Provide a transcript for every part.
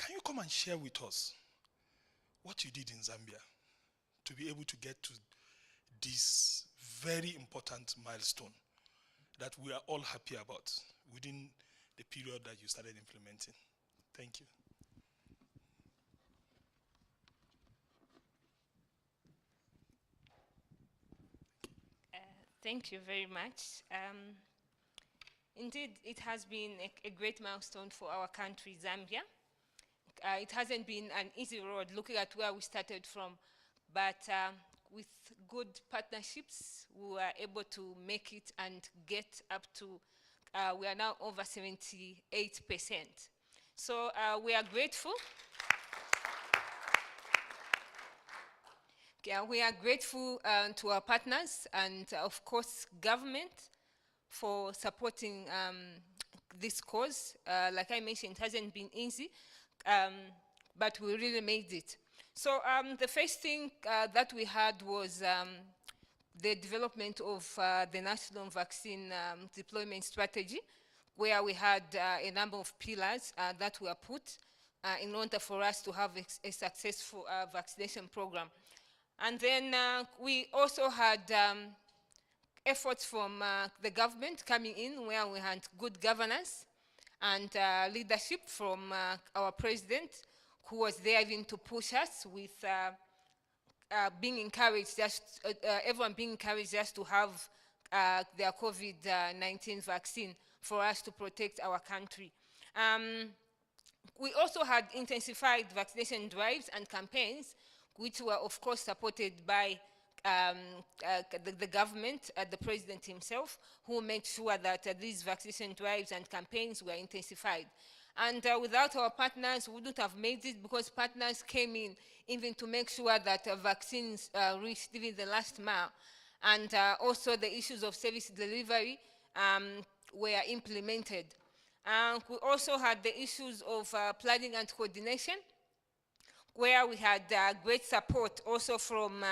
Can you come and share with us what you did in Zambia to be able to get to this very important milestone that we are all happy about within the period that you started implementing? Thank you. Thank you very much. Indeed, it has been a great milestone for our country, Zambia. It hasn't been an easy road looking at where we started from, but with good partnerships, we were able to make it and get up to, we are now over 78%. So we are grateful. We are grateful to our partners and, of course, government for supporting this cause. Like I mentioned, it hasn't been easy, but we really made it. So the first thing that we had was the development of the national vaccine deployment strategy, where we had a number of pillars that were put in order for us to have a successful vaccination program. And then we also had efforts from the government coming in, where we had good governance and leadership from our president, who was there even to push us with being encouraged, everyone being encouraged just to have their COVID-19 vaccine for us to protect our country. We also had intensified vaccination drives and campaigns, which were, of course, supported by the government, the president himself, who made sure that these vaccination drives and campaigns were intensified. And without our partners, we wouldn't have made it, because partners came in even to make sure that vaccines reached even the last mile. And also the issues of service delivery were implemented. We also had the issues of planning and coordination, where we had great support also from,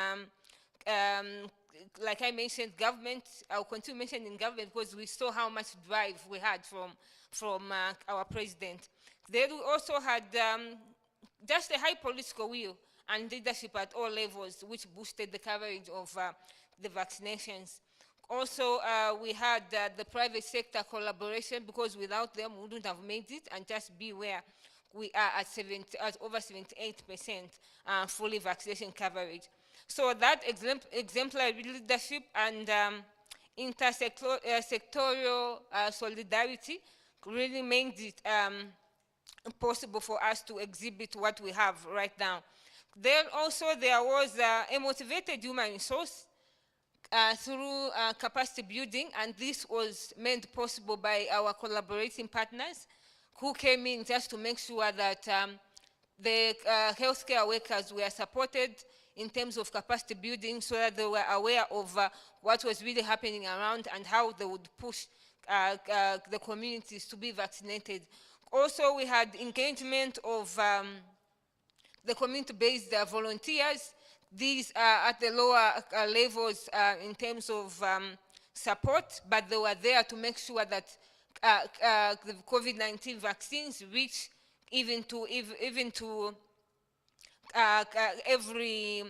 like I mentioned, government. I'll continue mentioning government because we saw how much drive we had from our president. Then we also had just a high political will and leadership at all levels, which boosted the coverage of the vaccinations. Also, we had the private sector collaboration, because without them, we wouldn't have made it and just be where we are at over 78% fully vaccination coverage. So that exemplary leadership and intersectorial solidarity really made it possible for us to exhibit what we have right now. Then also there was a motivated human resource through capacity building, and this was made possible by our collaborating partners, who came in just to make sure that the healthcare workers were supported in terms of capacity building, so that they were aware of what was really happening around and how they would push the communities to be vaccinated. Also, we had engagement of the community-based volunteers. These are at the lower levels in terms of support, but they were there to make sure that the COVID-19 vaccines reach even to every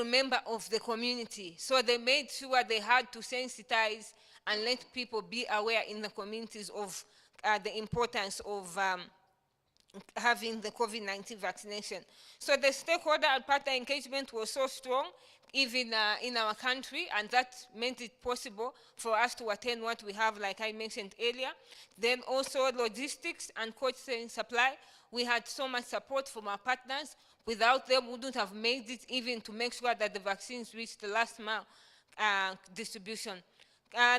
member of the community. So they made sure they had to sensitize and let people be aware in the communities of the importance of having the COVID-19 vaccination. So the stakeholder and partner engagement was so strong, even in our country, and that made it possible for us to attain what we have, like I mentioned earlier. Then also logistics and cold chain supply. We had so much support from our partners. Without them, we wouldn't have made it even to make sure that the vaccines reached the last mile distribution.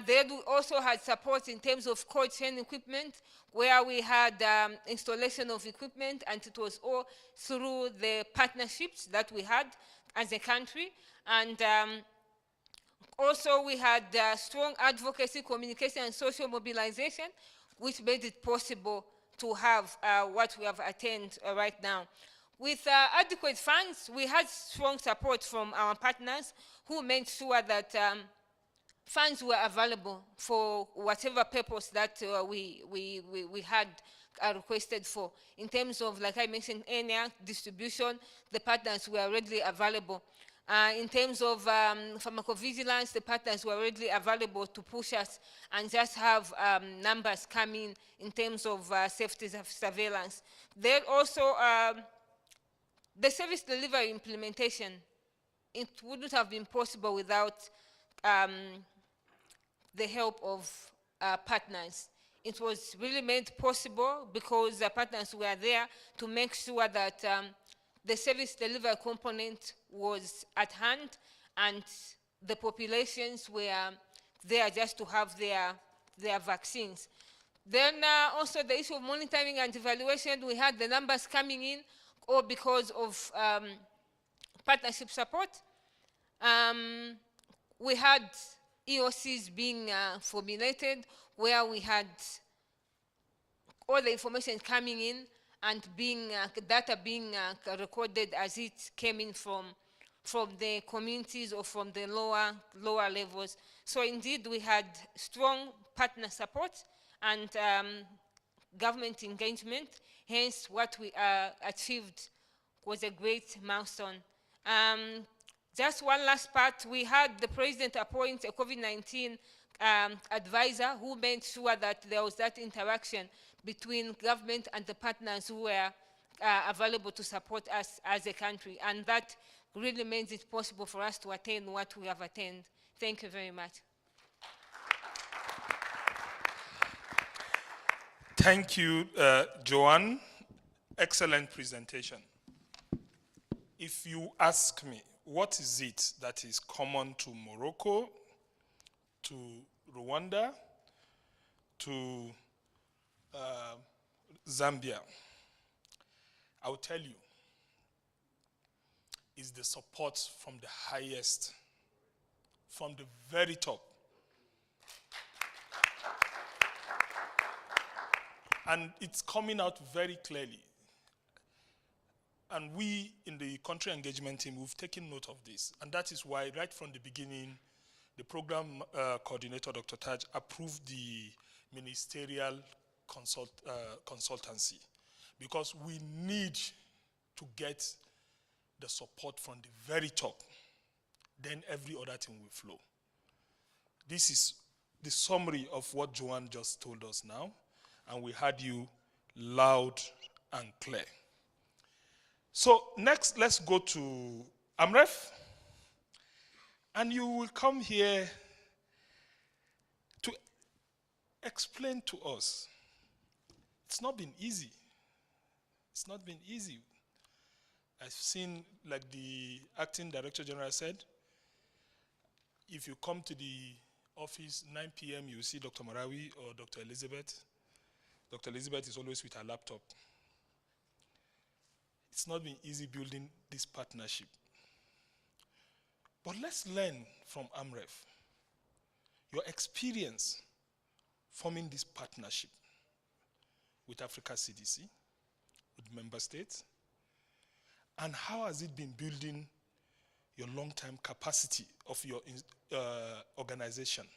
They also had support in terms of cold chain equipment, where we had installation of equipment, and it was all through the partnerships that we had as a country. And also we had strong advocacy, communication, and social mobilization, which made it possible to have what we have attained right now. With adequate funds, we had strong support from our partners, who made sure that funds were available for whatever purpose that we had are requested for. In terms of, like I mentioned earlier, distribution, the partners were readily available. In terms of pharmacovigilance, the partners were readily available to push us and just have numbers coming in terms of safety surveillance. Then also, the service delivery implementation, it wouldn't have been possible without the help of partners. It was really made possible because the partners were there to make sure that the service delivery component was at hand and the populations were there just to have their vaccines. Then also the issue of monitoring and evaluation, we had the numbers coming in, all because of partnership support. We had EOCs being formulated, where we had all the information coming in and being data being recorded as it came in from the communities or from the lower levels. So indeed, we had strong partner support and government engagement. Hence, what we achieved was a great milestone. Just one last part, we had the president appoint a COVID-19 advisor who made sure that there was that interaction between government and the partners who were available to support us as a country. And that really makes it possible for us to attain what we have attained. Thank you very much. Thank you, Joanne. Excellent presentation. If you ask me, what is it that is common to Morocco, to Rwanda, to Zambia? I will tell you, is the support from the highest, from the very top. And it's coming out very clearly. And we, in the country engagement team, we've taken note of this. And that is why, right from the beginning, the program coordinator, Dr. Taj, approved the ministerial consultancy. Because we need to get the support from the very top. Then every other thing will flow. This is the summary of what Joanne just told us now. And we heard you loud and clear. So next, let's go to Amref. And you will come here to explain to us. It's not been easy. It's not been easy. I've seen, like the acting director general said, if you come to the office 9 p.m., you see Dr. Marawi or Dr. Elizabeth. Dr. Elizabeth is always with her laptop. It's not been easy building this partnership. But let's learn from Amref, your experience forming this partnership with Africa CDC, with member states, and how has it been building your long-term capacity of your organization?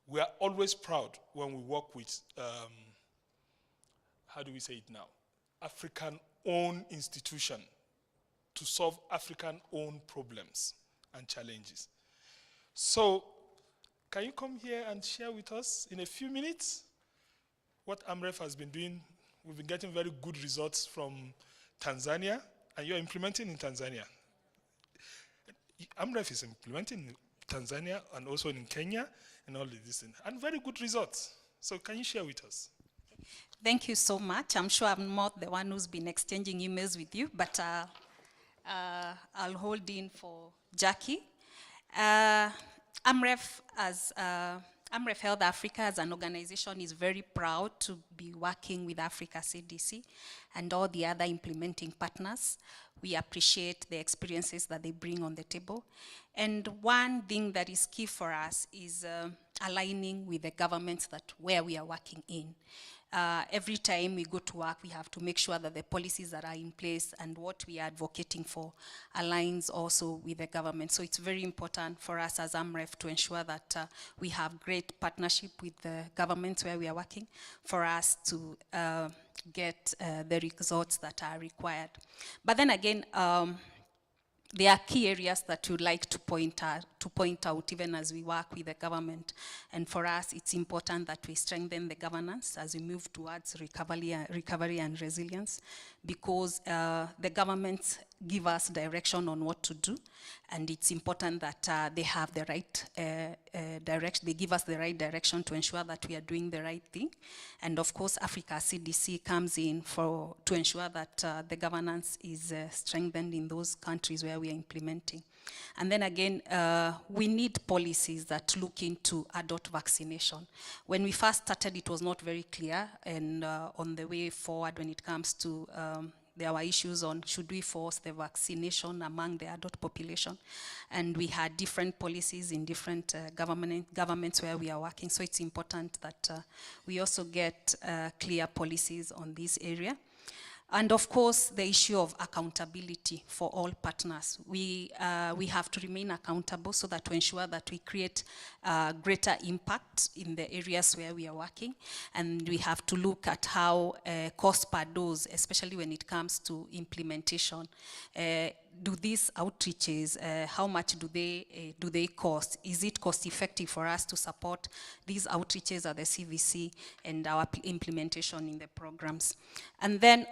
We are always proud when we work with, how do we say it now? African-owned institution to solve African-owned problems and challenges. So, can you come here and share with us in a few minutes what Amref has been doing? We've been getting very good results from Tanzania, and you're implementing in Tanzania. Amref is implementing in Tanzania and also in Kenya and all of this, and very good results. So can you share with us? Thank you so much. I'm sure I'm not the one who's been exchanging emails with you, but I'll hold in for Jackie. Amref Health Africa as an organization is very proud to be working with Africa CDC and all the other implementing partners. We appreciate the experiences that they bring on the table. And one thing that is key for us is aligning with the governments where we are working in. Every time we go to work, we have to make sure that the policies that are in place and what we are advocating for aligns also with the government. So it's very important for us as AMREF to ensure that we have great partnership with the governments where we are working for us to get the results that are required. But then again, there are key areas that we'd like to point out even as we work with the government. And for us, it's important that we strengthen the governance as we move towards recovery and resilience, because the governments give us direction on what to do, and it's important that they have the right direction. They give us the right direction to ensure that we are doing the right thing. And of course, Africa CDC comes in to ensure that the governance is strengthened in those countries where we are implementing. And then again, we need policies that look into adult vaccination. When we first started, it was not very clear, and on the way forward when it comes to there were issues on should we force the vaccination among the adult population. And we had different policies in different governments where we are working. So it's important that we also get clear policies on this area. And of course, the issue of accountability for all partners. We have to remain accountable so that to ensure that we create greater impact in the areas where we are working. And we have to look at how cost per dose, especially when it comes to implementation, do these outreaches, how much do they cost? Is it cost effective for us to support these outreaches at the CVC and our implementation in the programs? And then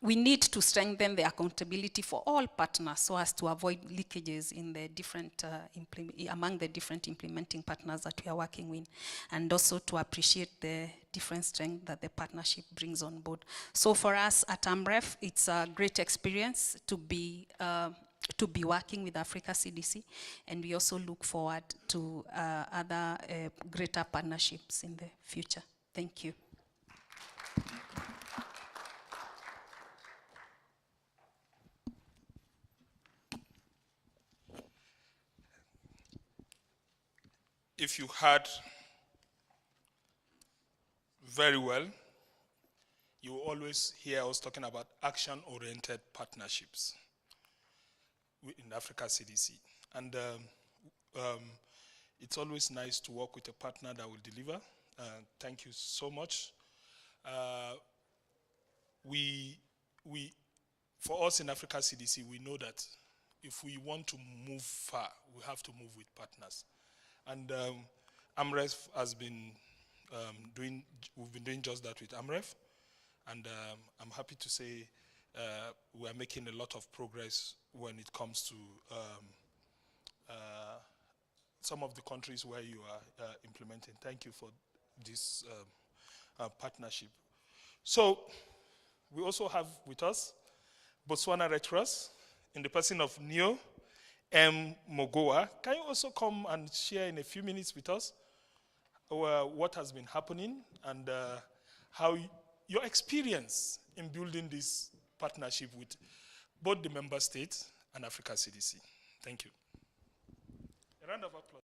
we need to strengthen the accountability for all partners so as to avoid leakages in the different among the different implementing partners that we are working with, and also to appreciate the different strength that the partnership brings on board. So for us at AMREF, it's a great experience to be working with Africa CDC, and we also look forward to other greater partnerships in the future. Thank you. If you heard very well, you will always hear us talking about action-oriented partnerships in Africa CDC. And it's always nice to work with a partner that will deliver. Thank you so much. For us in Africa CDC, we know that if we want to move far, we have to move with partners. And AMREF has been we've been doing just that with AMREF. And I'm happy to say we are making a lot of progress when it comes to some of the countries where you are implementing. Thank you for this partnership. So we also have with us Botswana Red Cross in the person of Neo M. Mogoa. Can you also come and share in a few minutes with us what has been happening and how your experience in building this partnership with both the member states and Africa CDC? Thank you. A round of applause.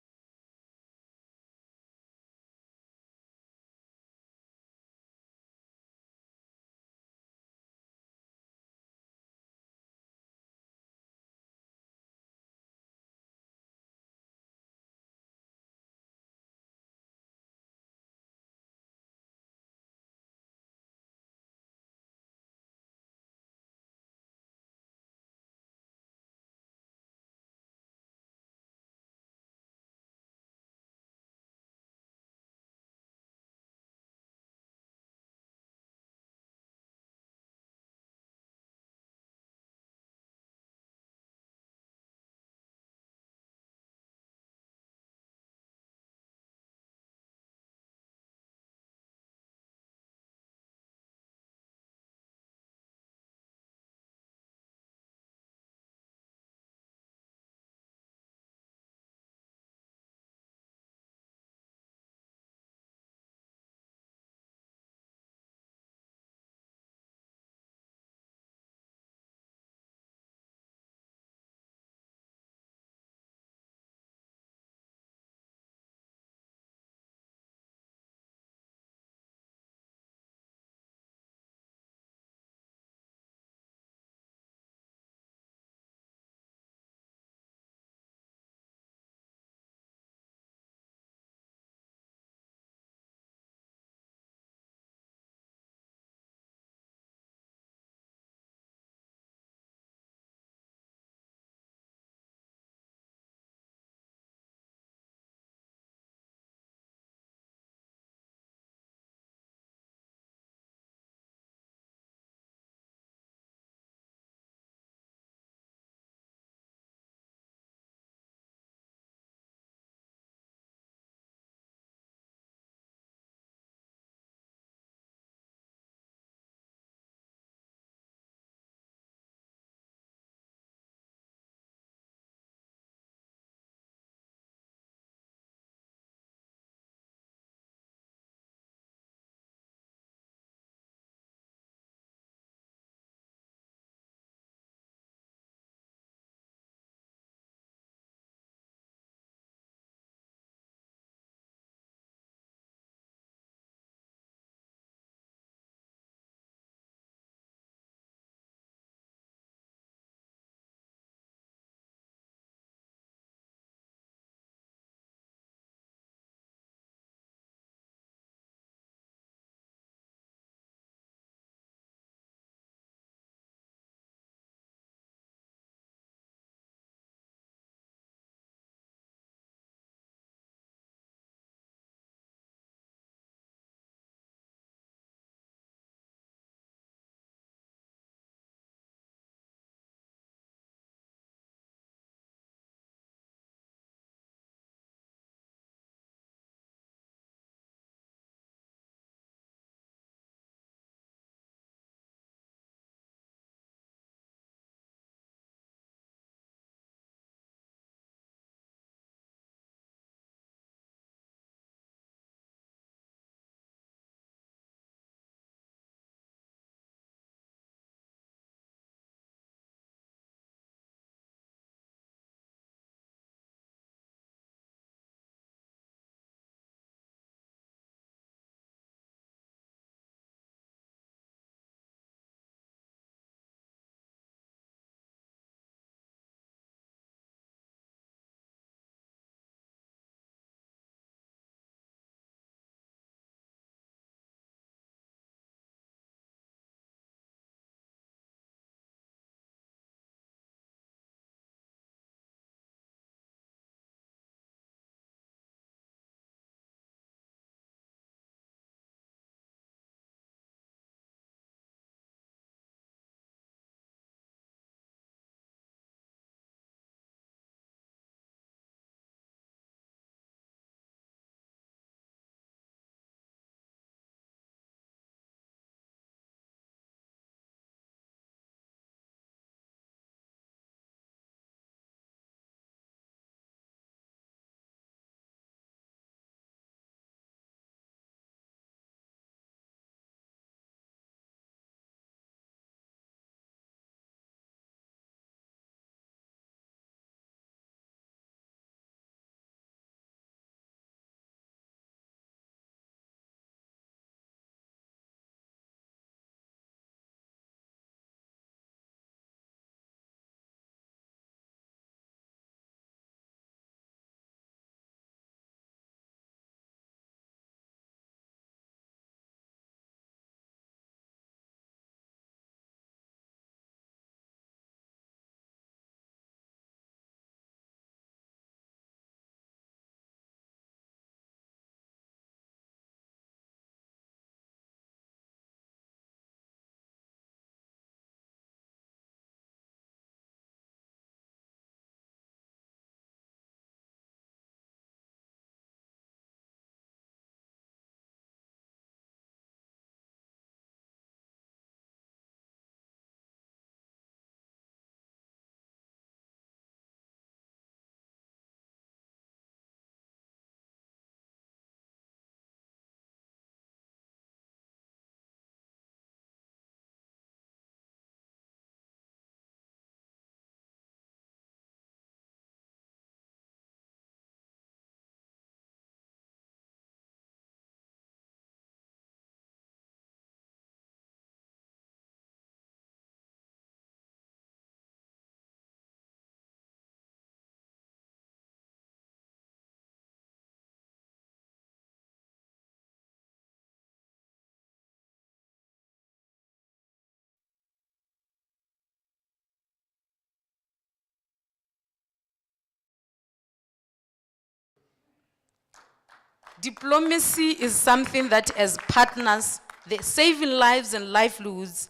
Diplomacy is something that as partners, the saving lives and livelihoods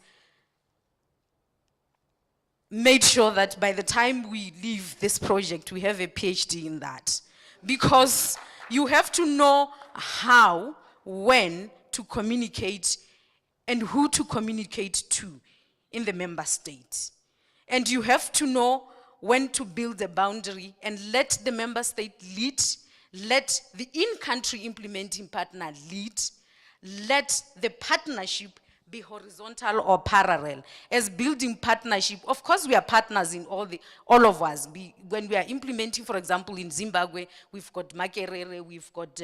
made sure that by the time we leave this project, we have a PhD in that. Because you have to know how, when to communicate and who to communicate to in the member state. And you have to know when to build a boundary and let the member state lead, let the in-country implementing partner lead, let the partnership be horizontal or parallel. As building partnership, of course we are partners in all of us. When we are implementing, for example, in Zimbabwe, we've got Makerere, we've got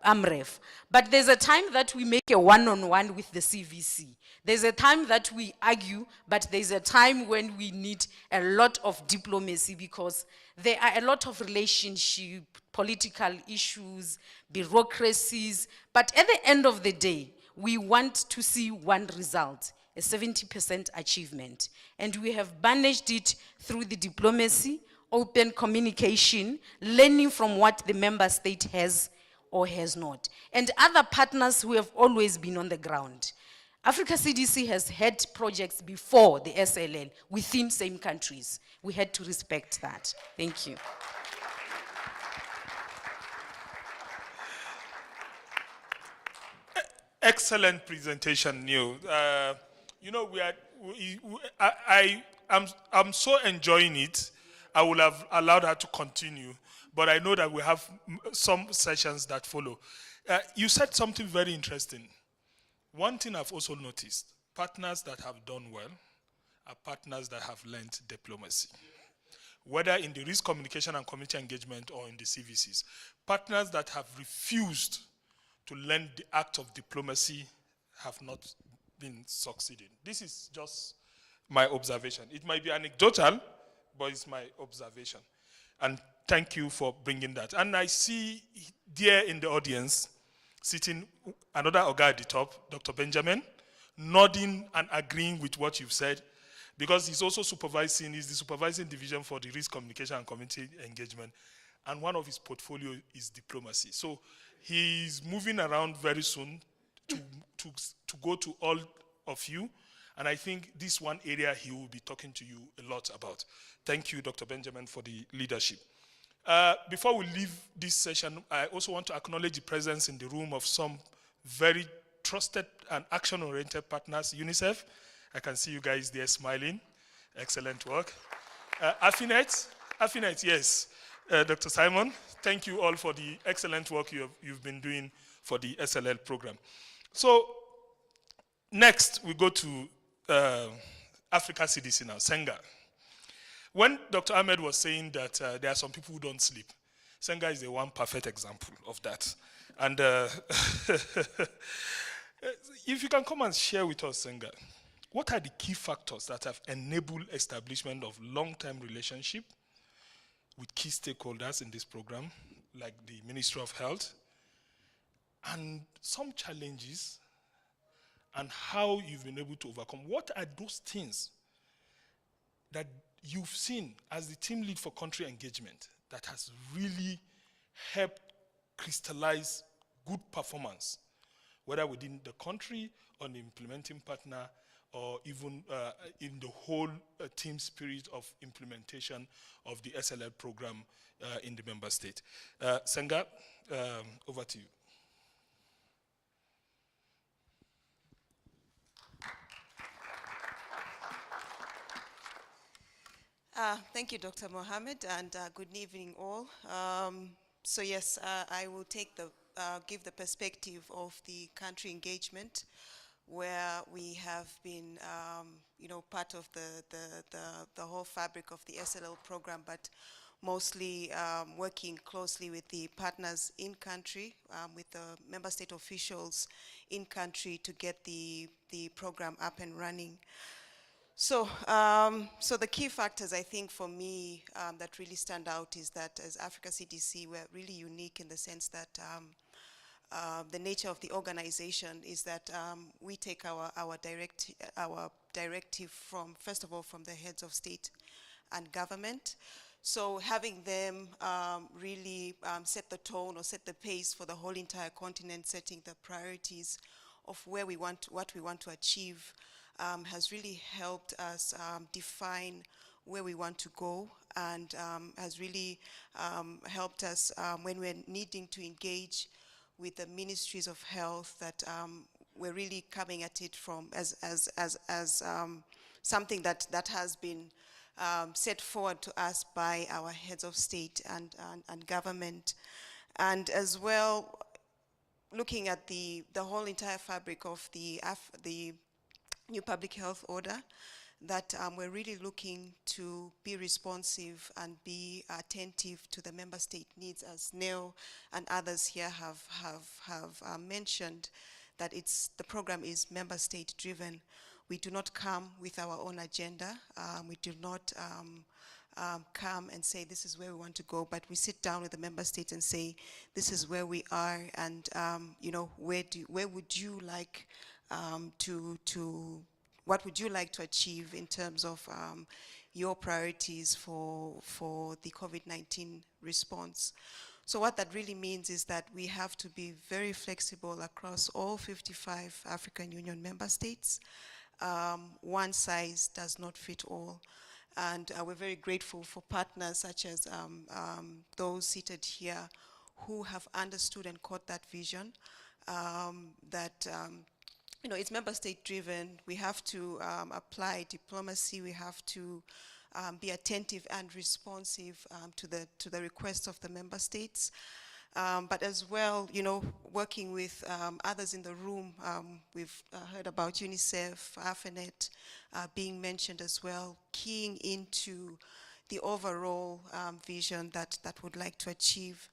AMREF. But there's a time that we make a one-on-one with the CVC. There's a time that we argue, but there's a time when we need a lot of diplomacy because there are a lot of relationship, political issues, bureaucracies. But at the end of the day, we want to see one result, a 70% achievement. And we have managed it through the diplomacy, open communication, learning from what the member state has or has not. And other partners who have always been on the ground. Africa CDC has had projects before the SLL within same countries. We had to respect that. Thank you. Excellent presentation, Neil. You know, I'm so enjoying it. I would have allowed her to continue, but I know that we have some sessions that follow. You said something very interesting. One thing I've also noticed, partners that have done well are partners that have learned diplomacy. Whether in the risk communication and community engagement or in the CVCs, partners that have refused to learn the act of diplomacy have not been succeeding. This is just my observation. It might be anecdotal, but it's my observation. And thank you for bringing that. And I see there in the audience, sitting another Oga at the top, Dr. Benjamin, nodding and agreeing with what you've said, because he's also supervising, he's the supervising division for the risk communication and community engagement, and one of his portfolio is diplomacy. So he's moving around very soon to go to all of you, and I think this one area he will be talking to you a lot about. Thank you, Dr. Benjamin, for the leadership. Before we leave this session, I also want to acknowledge the presence in the room of some very trusted and action-oriented partners. UNICEF, I can see you guys there smiling. Excellent work. Affinet, yes. Dr. Simon, thank you all for the excellent work you've been doing for the SLL program. So next, we go to Africa CDC now, Senga. When Dr. Ahmed was saying that there are some people who don't sleep, Senga is the one perfect example of that. And if you can come and share with us, Senga, what are the key factors that have enabled establishment of long-term relationship with key stakeholders in this program, like the Ministry of Health, and some challenges and how you've been able to overcome? What are those things that you've seen as the team lead for country engagement that has really helped crystallize good performance, whether within the country or the implementing partner, or even in the whole team spirit of implementation of the SLL program in the member state? Senga, over to you. Thank you, Dr. Mohammed, and good evening all. So yes, I will give the perspective of the country engagement, where we have been, part of the whole fabric of the SLL program, but mostly working closely with the partners in country, with the member state officials in country to get the program up and running. So the key factors, I think, for me that really stand out is that as Africa CDC, we're really unique in the sense that the nature of the organization is that we take our directive from, first of all, from the heads of state and government. So having them really set the tone or set the pace for the whole entire continent, setting the priorities of where we want, what we want to achieve, has really helped us define where we want to go, and has really helped us when we're needing to engage with the ministries of health, that we're really coming at it from as something that has been set forward to us by our heads of state and government. And as well, looking at the whole entire fabric of the new public health order, that we're really looking to be responsive and be attentive to the member state needs, as Neil and others here have mentioned, that the program is member state driven. We do not come with our own agenda. We do not come and say this is where we want to go, but we sit down with the member states and say this is where we are, and you know, where would you like what would you like to achieve in terms of your priorities for the COVID-19 response. So what that really means is that we have to be very flexible across all 55 African Union member states. One size does not fit all. And we're very grateful for partners such as those seated here who have understood and caught that vision, that you know, it's member state driven. We have to apply diplomacy. We have to be attentive and responsive to the requests of the member states. But as well, you know, working with others in the room, we've heard about UNICEF, AFNet being mentioned as well, keying into the overall vision that would like to achieve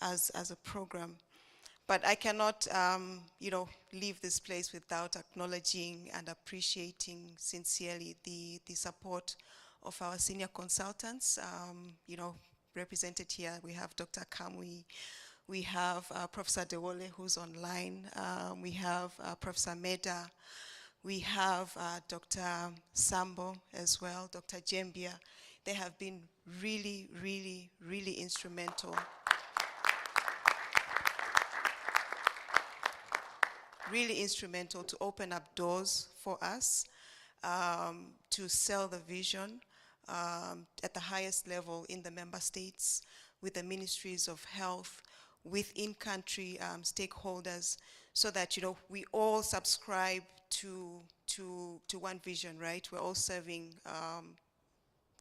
as a program. But I cannot, you know, leave this place without acknowledging and appreciating sincerely the support of our senior consultants. You know, represented here, we have Dr. Kamwi, we have Professor Dewole, who's online, we have Professor Meda, we have Dr. Sambo as well, Dr. Jembia. They have been really, really, really instrumental. Really instrumental to open up doors for us, to sell the vision at the highest level in the member states, with the ministries of health, with in-country stakeholders, so that, you know, we all subscribe to one vision, right? We're all serving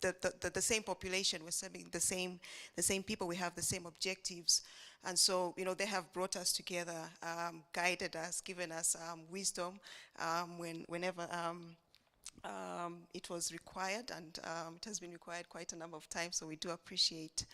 the same population, we're serving the same people, we have the same objectives. And so, you know, they have brought us together, guided us, given us wisdom whenever it was required, and it has been required quite a number of times, so we do appreciate.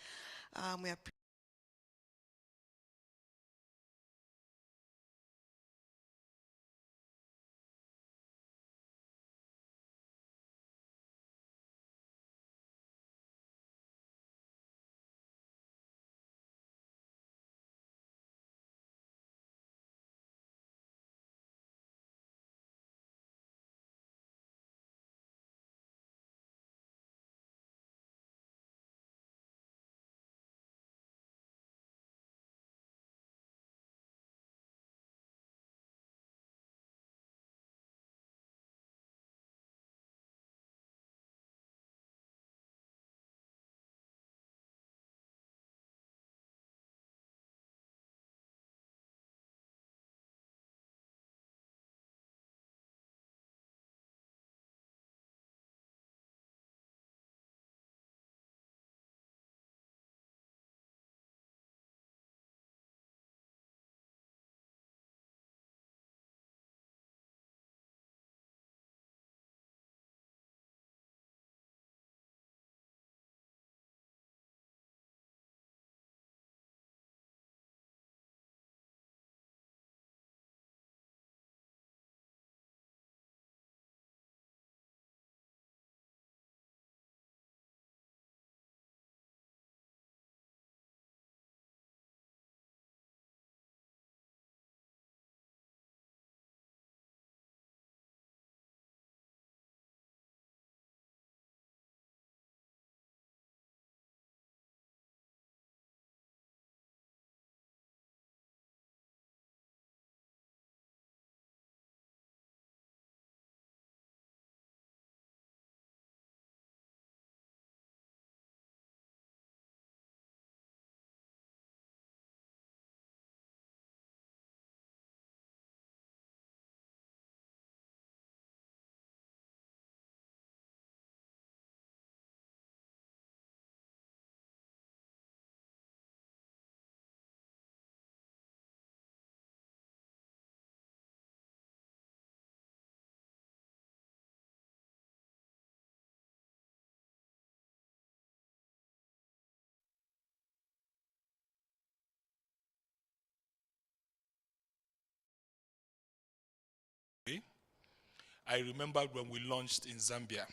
I remember when we launched in Zambia.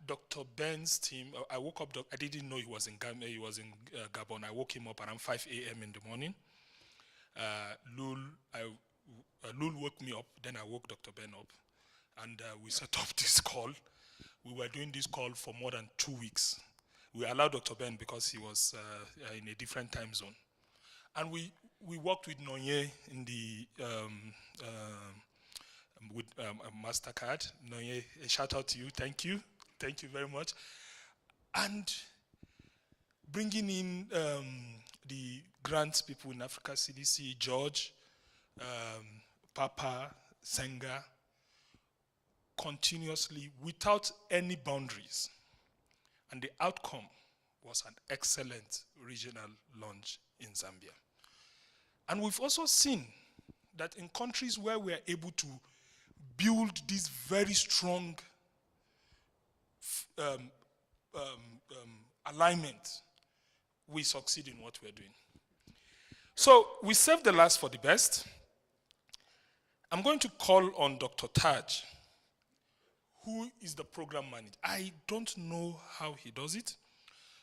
Dr. Ben's team, I woke up, I didn't know he was in Gabon. I woke him up around 5 a.m. in the morning. Lul woke me up, then I woke Dr. Ben up, and we set up this call. We were doing this call for more than 2 weeks. We allowed Dr. Ben because he was in a different time zone. And we worked with Nonye in the with MasterCard. Nonye, a shout out to you. Thank you. Thank you very much. And bringing in the grants people in Africa, CDC, George, Papa, Senga, continuously without any boundaries. And the outcome was an excellent regional launch in Zambia. And we've also seen that in countries where we are able to build this very strong alignment, we succeed in what we're doing. So we save the last for the best. I'm going to call on Dr. Taj, who is the program manager. I don't know how he does it.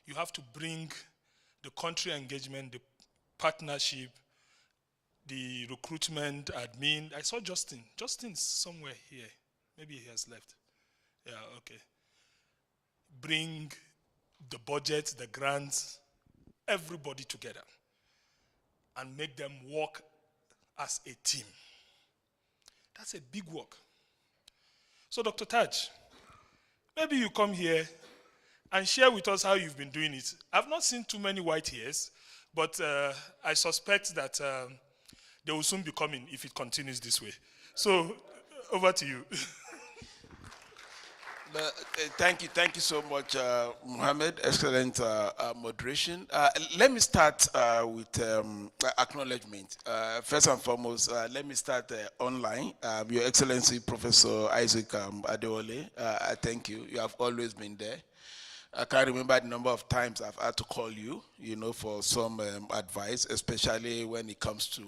You have to bring the country engagement, the partnership, the recruitment, admin. I saw Justin. Justin's somewhere here. Maybe he has left. Yeah, okay. Bring the budget, the grants, everybody together and make them work as a team. That's a big work. So Dr. Taj, maybe you come here and share with us how you've been doing it. I've not seen too many white hairs, but I suspect that they will soon be coming if it continues this way. So over to you. Thank you so much, Mohammed. Excellent moderation. Let me start with acknowledgement. First and foremost, let me start online. Your Excellency, Professor Isaac Adewale, I thank you. You have always been there. I can't remember the number of times I've had to call you, for some advice, especially when it comes to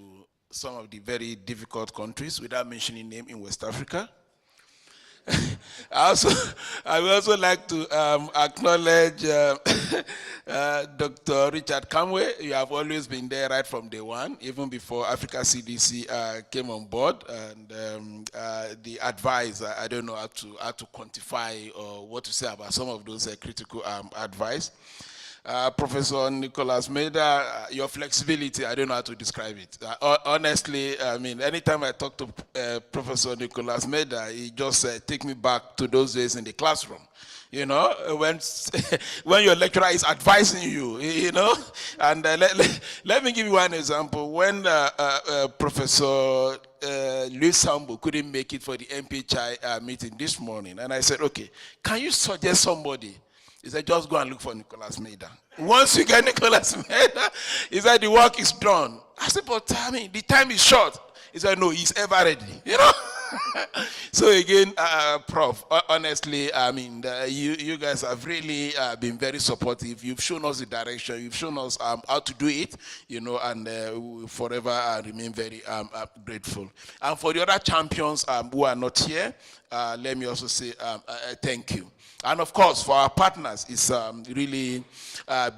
some of the very difficult countries, without mentioning name in West Africa. I would also like to acknowledge Dr. Richard Kamwe. You have always been there right from day one, even before Africa CDC came on board. And the advice, I don't know how to quantify or what to say about some of those critical advice. Professor Nicholas Meda, your flexibility, I don't know how to describe it. Honestly, I mean, anytime I talk to Professor Nicholas Meda, he just take me back to those days in the classroom. When your lecturer is advising you, And let me give you one example. When Professor Luis Sambo couldn't make it for the MPHI meeting this morning, and I said, okay, can you suggest somebody? He said, just go and look for Nicholas Meda. Once you get Nicholas Meda, he said, the work is done. I said, but the time is short. He said, no, he's ever ready, So again, Prof, honestly, I mean, you guys have really been very supportive. You've shown us the direction. You've shown us how to do it, and we will forever remain very grateful. And for the other champions who are not here, let me also say thank you. And of course, for our partners, it's really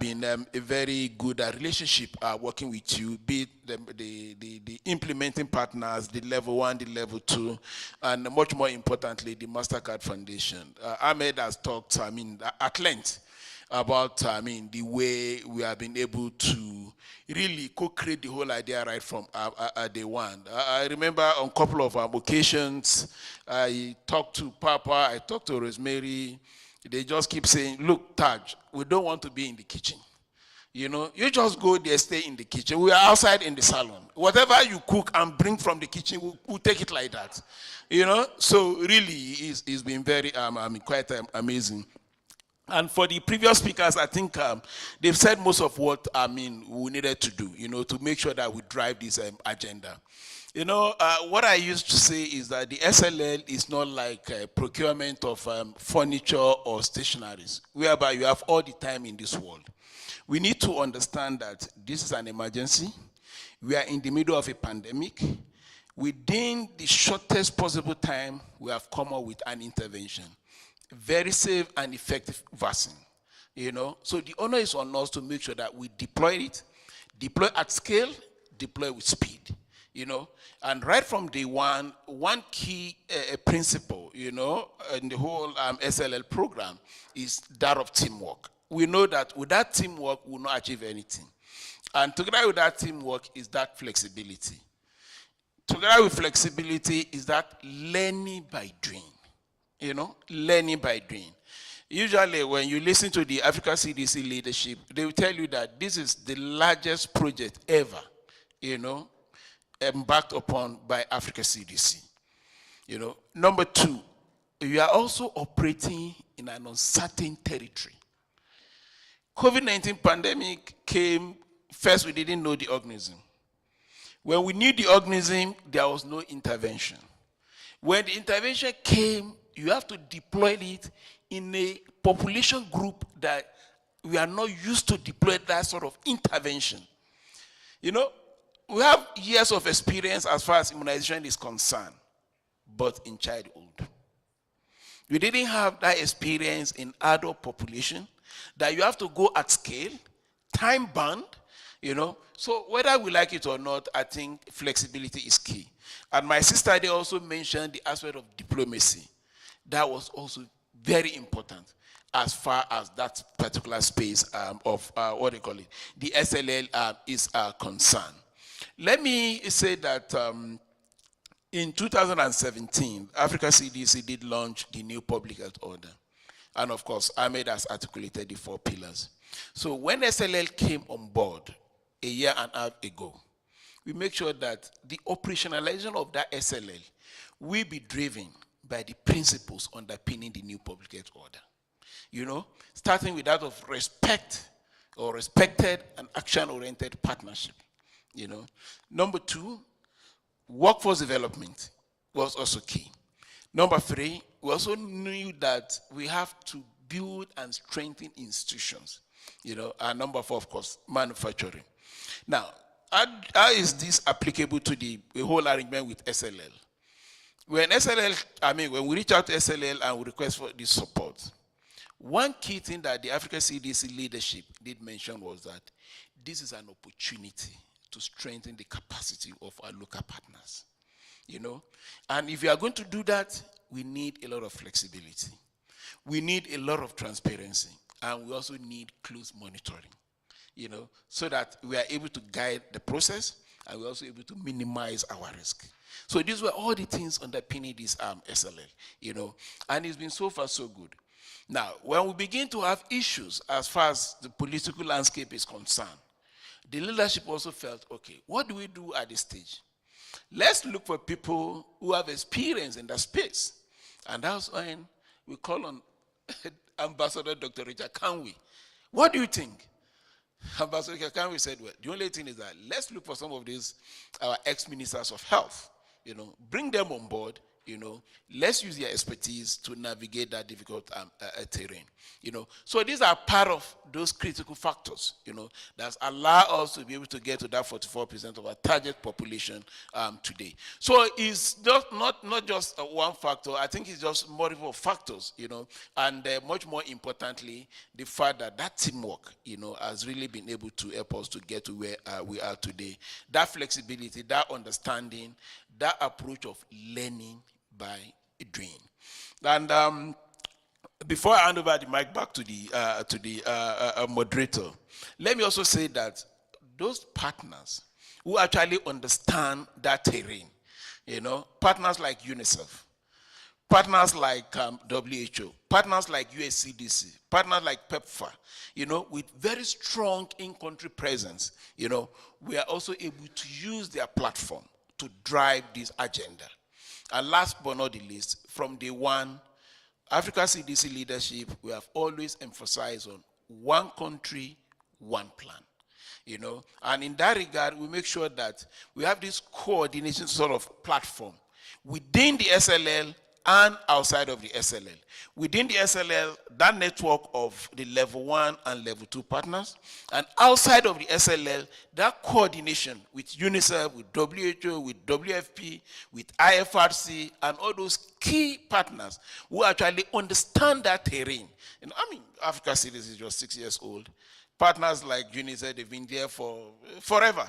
been a very good relationship working with you, be it the implementing partners, the level 1, the level 2, and much more importantly, the MasterCard Foundation. Ahmed has talked, at length about, the way we have been able to really co-create the whole idea right from day one. I remember on a couple of occasions, I talked to Papa, I talked to Rosemary. They just keep saying, look, Taj, we don't want to be in the kitchen. You just go there, stay in the kitchen. We are outside in the salon. Whatever you cook and bring from the kitchen, we'll take it like that. So really, it's been very, quite amazing. And for the previous speakers, I think they've said most of what, we needed to do, to make sure that we drive this agenda. What I used to say is that the SLL is not like procurement of furniture or stationaries, whereby you have all the time in this world. We need to understand that this is an emergency. We are in the middle of a pandemic. Within the shortest possible time, we have come up with an intervention. Very safe and effective vaccine. So the honor is on us to make sure that we deploy at scale, deploy with speed. And right from day one key principle, in the whole SLL program is that of teamwork. We know that without teamwork, we will not achieve anything. And together with that teamwork is that flexibility. Together with flexibility is that learning by doing. Learning by doing. Usually when you listen to the Africa CDC leadership, they will tell you that this is the largest project ever, embarked upon by Africa CDC. Number two, we are also operating in an uncertain territory. COVID-19 pandemic came, first we didn't know the organism. When we knew the organism, there was no intervention. When the intervention came, you have to deploy it in a population group that we are not used to deploy that sort of intervention. We have years of experience as far as immunization is concerned, but in childhood. We didn't have that experience in adult population, that you have to go at scale, time bound, So whether we like it or not, I think flexibility is key. And my sister, they also mentioned the aspect of diplomacy. That was also very important as far as that particular space of the SLL is concerned. Let me say that in 2017, Africa CDC did launch the new public health order. And of course, Ahmed has articulated the 4 pillars. So when SLL came on board a year and a half ago, we make sure that the operationalization of that SLL will be driven by the principles underpinning the new public health order. Starting with that of respect or respected and action-oriented partnership. Number 2, workforce development was also key. Number 3, we also knew that we have to build and strengthen institutions. And number 4, of course, manufacturing. Now, how is this applicable to the whole arrangement with SLL? When we reach out to SLL and we request for this support, one key thing that the Africa CDC leadership did mention was that this is an opportunity to strengthen the capacity of our local partners. And if you are going to do that, we need a lot of flexibility. We need a lot of transparency, and we also need close monitoring, so that we are able to guide the process, and we're also able to minimize our risk. So these were all the things underpinning this SLL, and it's been so far so good. Now, when we begin to have issues as far as the political landscape is concerned, the leadership also felt, okay, what do we do at this stage? Let's look for people who have experience in that space. And that's when we call on Ambassador Dr. Richard Kanwe. What do you think? Ambassador Kanwe said, well, the only thing is that let's look for some of these, our ex-ministers of health, bring them on board, let's use their expertise to navigate that difficult terrain, So these are part of those critical factors, that allow us to be able to get to that 44% of our target population today. So it's not just one factor. I think it's just multiple factors, and much more importantly, the fact that that teamwork, has really been able to help us to get to where we are today. That flexibility, that understanding, that approach of learning by doing. And before I hand over the mic back to the moderator, let me also say that those partners who actually understand that terrain, partners like UNICEF, partners like WHO, partners like USCDC, partners like PEPFAR, with very strong in-country presence, we are also able to use their platform to drive this agenda. And last but not the least, from day one, Africa CDC leadership, we have always emphasized on one country, one plan. And in that regard, we make sure that we have this coordination sort of platform within the SLL and outside of the SLL. Within the SLL, that network of the level 1 and level 2 partners, and outside of the SLL, that coordination with UNICEF, with WHO, with WFP, with IFRC, and all those key partners who actually understand that terrain. And I mean, Africa Cities is just 6 years old. Partners like UNICEF, they've been there for forever,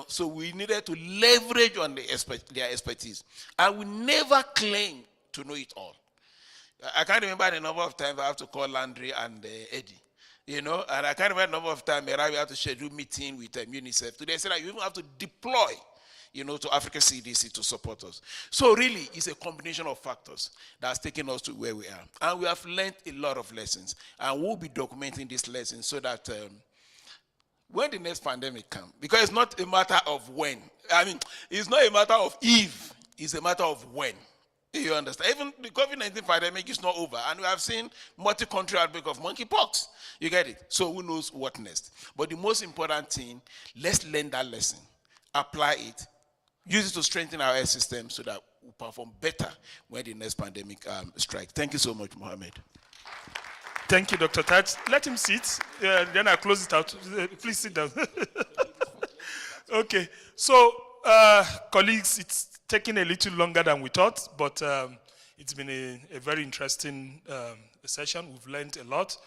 So we needed to leverage on their expertise. And we never claim to know it all. I can't remember the number of times I have to call Landry and Eddie, and I can't remember the number of times we have to schedule meeting with UNICEF. Today, I said that you even have to deploy, to Africa CDC to support us. So really, it's a combination of factors that's taken us to where we are. And we have learned a lot of lessons. And we'll be documenting these lessons so that when the next pandemic comes, because it's not a matter of when. I mean, it's not a matter of if, it's a matter of when. You understand? Even the COVID-19 pandemic is not over, and we have seen multi-country outbreak of monkeypox. You get it? So who knows what next? But the most important thing, let's learn that lesson, apply it, use it to strengthen our health system so that we perform better when the next pandemic strikes. Thank you so much, Mohammed. Thank you, Dr. Taj. Let him sit. Then I'll close it out. Please sit down. Okay. So, colleagues, it's taking a little longer than we thought, but it's been a very interesting session. We've learned a lot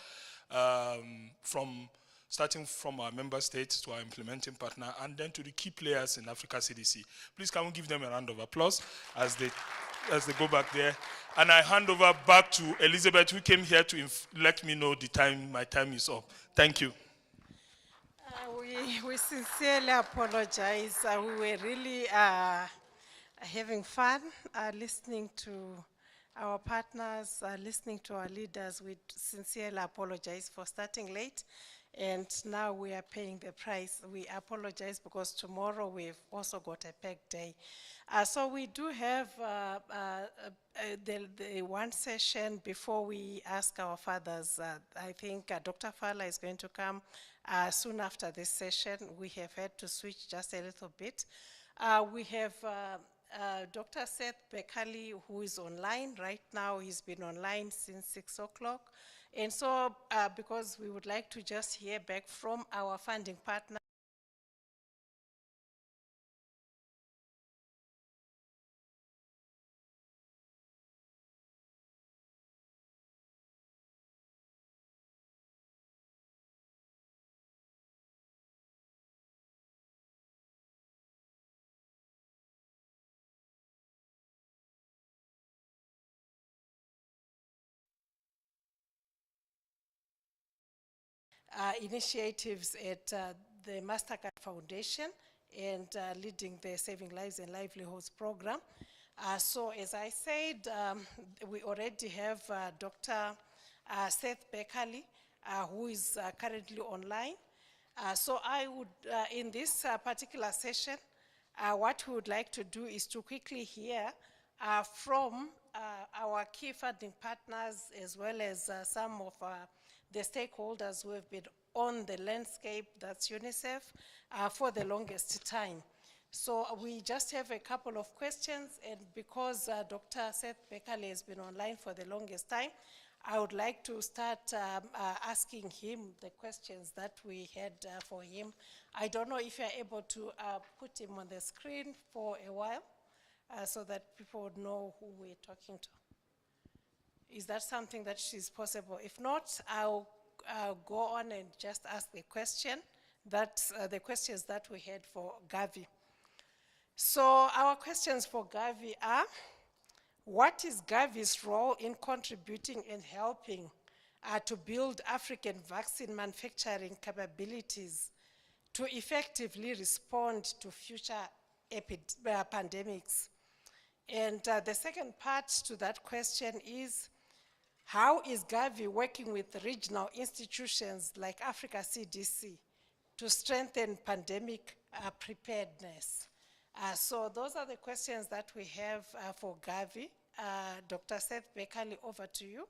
starting from our member states to our implementing partner, and then to the key players in Africa CDC. Please, can we give them a round of applause as they go back there? And I hand over back to Elizabeth, who came here to let me know the time. My time is up. Thank you. We sincerely apologize. We were really having fun listening to our partners, listening to our leaders. We sincerely apologize for starting late, and now we are paying the price. We apologize because tomorrow we've also got a packed day. So we do have the one session before we ask our fathers. I think Dr. Fala is going to come soon after this session. We have had to switch just a little bit. We have Dr. Seth Bekali, who is online right now. He's been online since 6 o'clock. And so, because we would like to just hear back from our funding partner, initiatives at the MasterCard Foundation and leading the Saving Lives and Livelihoods program. So as I said, we already have Dr. Seth Bekali, who is currently online. So I would, in this particular session, what we would like to do is to quickly hear from our key funding partners, as well as some of the stakeholders who have been on the landscape, that's UNICEF, for the longest time. So we just have a couple of questions, and because Dr. Seth Bekali has been online for the longest time, I would like to start asking him the questions that we had for him. I don't know if you're able to put him on the screen for a while so that people would know who we're talking to. Is that something that is possible? If not, I'll go on and just ask the question, the questions that we had for Gavi. So our questions for Gavi are, what is Gavi's role in contributing and helping to build African vaccine manufacturing capabilities to effectively respond to future pandemics? And the second part to that question is, how is Gavi working with regional institutions like Africa CDC to strengthen pandemic preparedness? So those are the questions that we have for Gavi. Dr. Seth Bekali, over to you.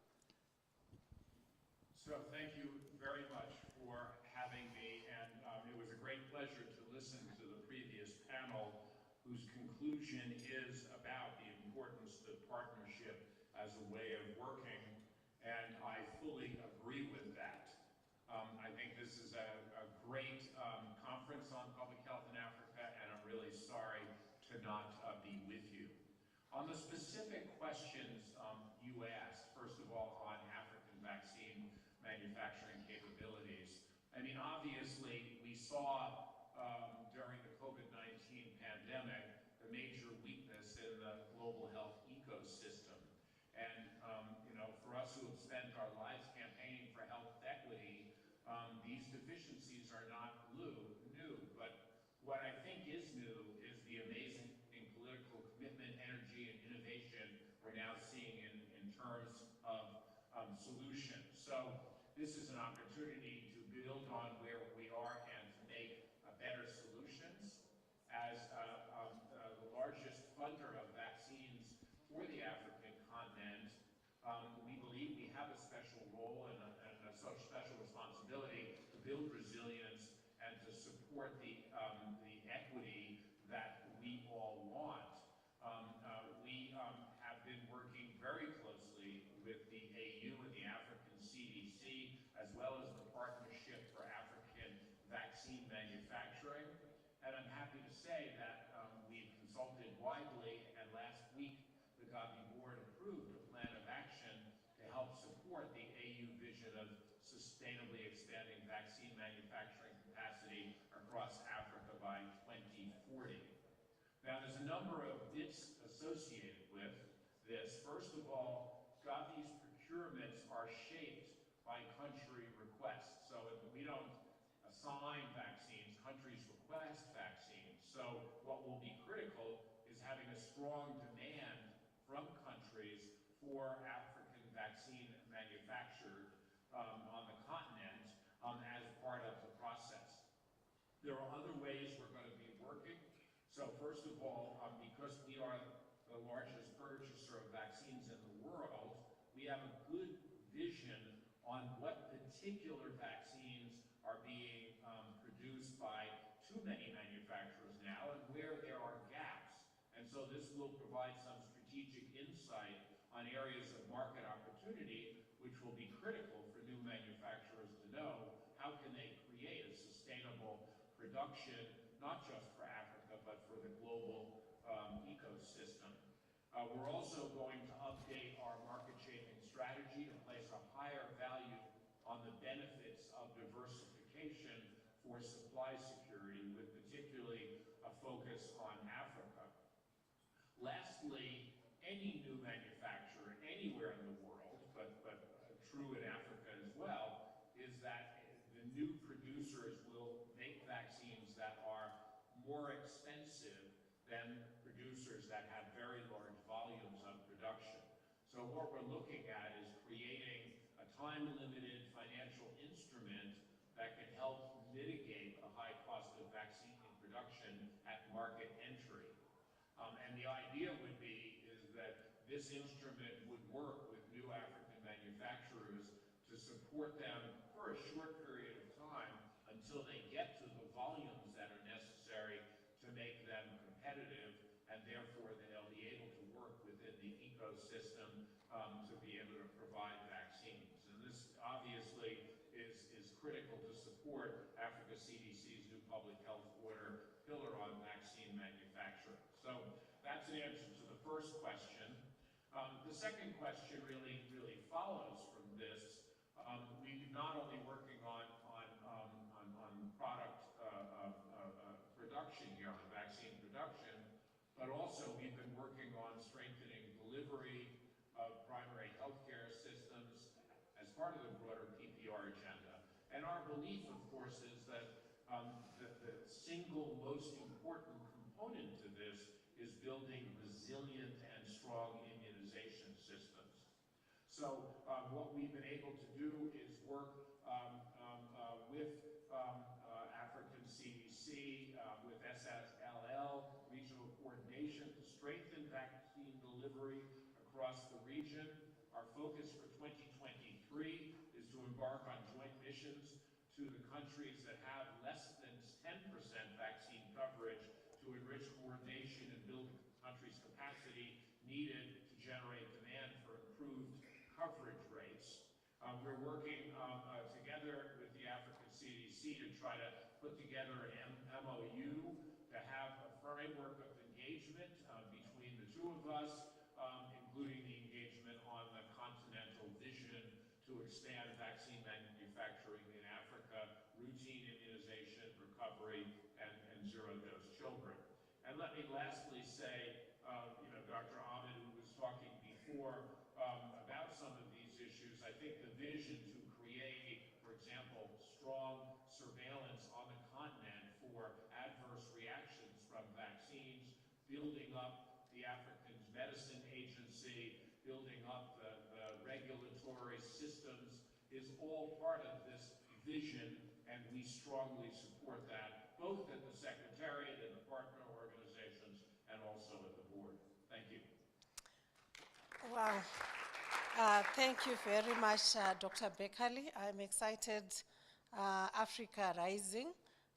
So thank you very much for having me, and it was a great pleasure to listen to the previous panel, whose conclusion is about the importance of partnership way of working, and I fully agree with that. I think this is a great conference on public health in Africa, and I'm really sorry to not be with you. On the specific questions you asked, first of all, on African vaccine manufacturing capabilities, I mean, obviously, we saw during the COVID-19 pandemic the major weakness in the global health ecosystem. And, you know, for us who have spent our lives campaigning for health equity, these deficiencies are not new. But what I think is new is the amazing political commitment, energy, and innovation we're now seeing in terms of solutions. So this is an opportunity to build on where we are and to make better solutions. As the largest funder of vaccines for the African continent, we believe we have a special role and a such special responsibility to build resilience and to support the equity that we all want. We have been working very closely with the AU and the African CDC, as well as the Partnership for African Vaccine Manufacturing. And I'm happy to say that we've consulted widely, and last week the Gavi board approved a plan of action to help support the AU vision of sustainably expanding vaccine manufacturing capacity across Africa by 2040. Now, there's a number of bits associated with this. First of all, Gavi's procurements are shaped by country requests. So we don't assign vaccines, countries request vaccines. So what will be critical is having a strong demand from countries for African vaccine manufactured on the continent as part of the process. There are other ways we're going to be working. So first of all, because we are the largest purchaser of vaccines in the world, we have a good vision on what particular vaccines are being produced by too many manufacturers now and where there are gaps. And so this will provide some strategic insight on areas of market opportunity, which will be critical for new manufacturers to know how can they create a sustainable production, not just for Africa, but for the global ecosystem. We're also going to update our market-shaping strategy to place a higher value on the benefits of diversification for supply security, with particularly a focus on Africa. Lastly, any new manufacturer anywhere in the world, but true in Africa as well, is that the new producers will make vaccines that are more expensive than producers that have very large volumes of production. So what we're looking at is creating a time-limited financial instrument that can help mitigate the high cost of vaccine production at market entry. And the idea would be is that this instrument would work with new African manufacturers to support them for a short period of time until they get to the volumes that are necessary to make them competitive, and therefore they'll be able to work within the ecosystem to be able to provide vaccines. And this obviously is critical to support Africa CDC's new public health order pillar on vaccine manufacturing. So that's an answer to the first question. The second question really follows from this. We're not only working on product production here, on vaccine production, but also we've been working on strengthening delivery of primary healthcare systems as part of the broader PPR agenda. And our belief, of course, is that the single most important component to this is building resilient and strong immunization systems. So what we've been able to do is work with African CDC, with SSLL, regional coordination to strengthen vaccine delivery across the region. Our focus for 2023 is to embark on joint missions to the countries that have less than 10% vaccine coverage to enrich coordination and build the country's capacity needed to generate demand for improved coverage rates. We're working together with the African CDC to try to put together an MOU to have a framework of engagement between the two of us, including the engagement on the continental vision to expand vaccine manufacturing in Africa, routine immunization, recovery, and zero-dose children. And let me lastly say, Dr. Ahmed, who was talking before about some of these issues, I think the vision to create, for example, strong surveillance on the continent for adverse reactions from vaccines, building up the African Medicine Agency, building up the regulatory systems is all part of this vision, and we strongly support that, both at the Secretariat and the partner organizations, and also at the board. Thank you. Wow. Thank you very much, Dr. Beckerly. I'm excited. Africa Rising,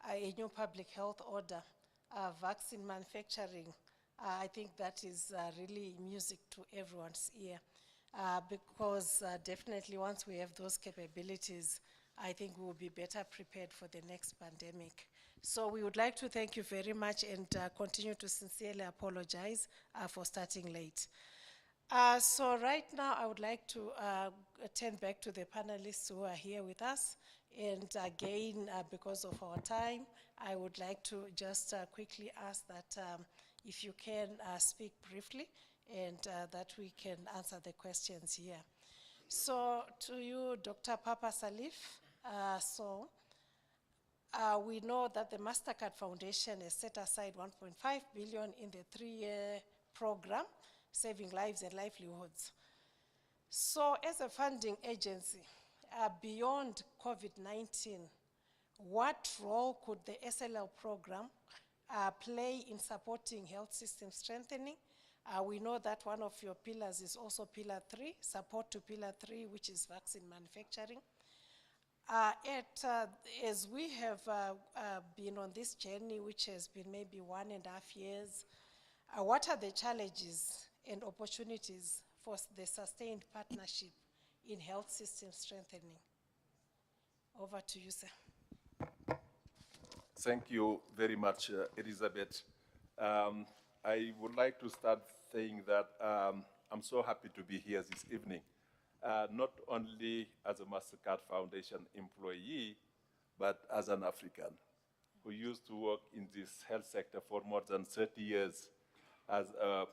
a new public health order, vaccine manufacturing. I think that is really music to everyone's ear because definitely once we have those capabilities, I think we will be better prepared for the next pandemic. So we would like to thank you very much and continue to sincerely apologize for starting late. So right now, I would like to turn back to the panelists who are here with us. And again, because of our time, I would like to just quickly ask that if you can speak briefly and that we can answer the questions here. So to you, Dr. Papa Salif, we know that the MasterCard Foundation has set aside 1.5 billion in the 3-year program, Saving Lives and Livelihoods. So as a funding agency, beyond COVID-19, what role could the SLL program play in supporting health system strengthening? We know that one of your pillars is also Pillar 3, support to Pillar 3, which is vaccine manufacturing. As we have been on this journey, which has been maybe 1.5 years, what are the challenges and opportunities for the sustained partnership in health system strengthening? Over to you, sir. Thank you very much, Elizabeth. I would like to start saying that I'm so happy to be here this evening, not only as a MasterCard Foundation employee, but as an African who used to work in this health sector for more than 30 years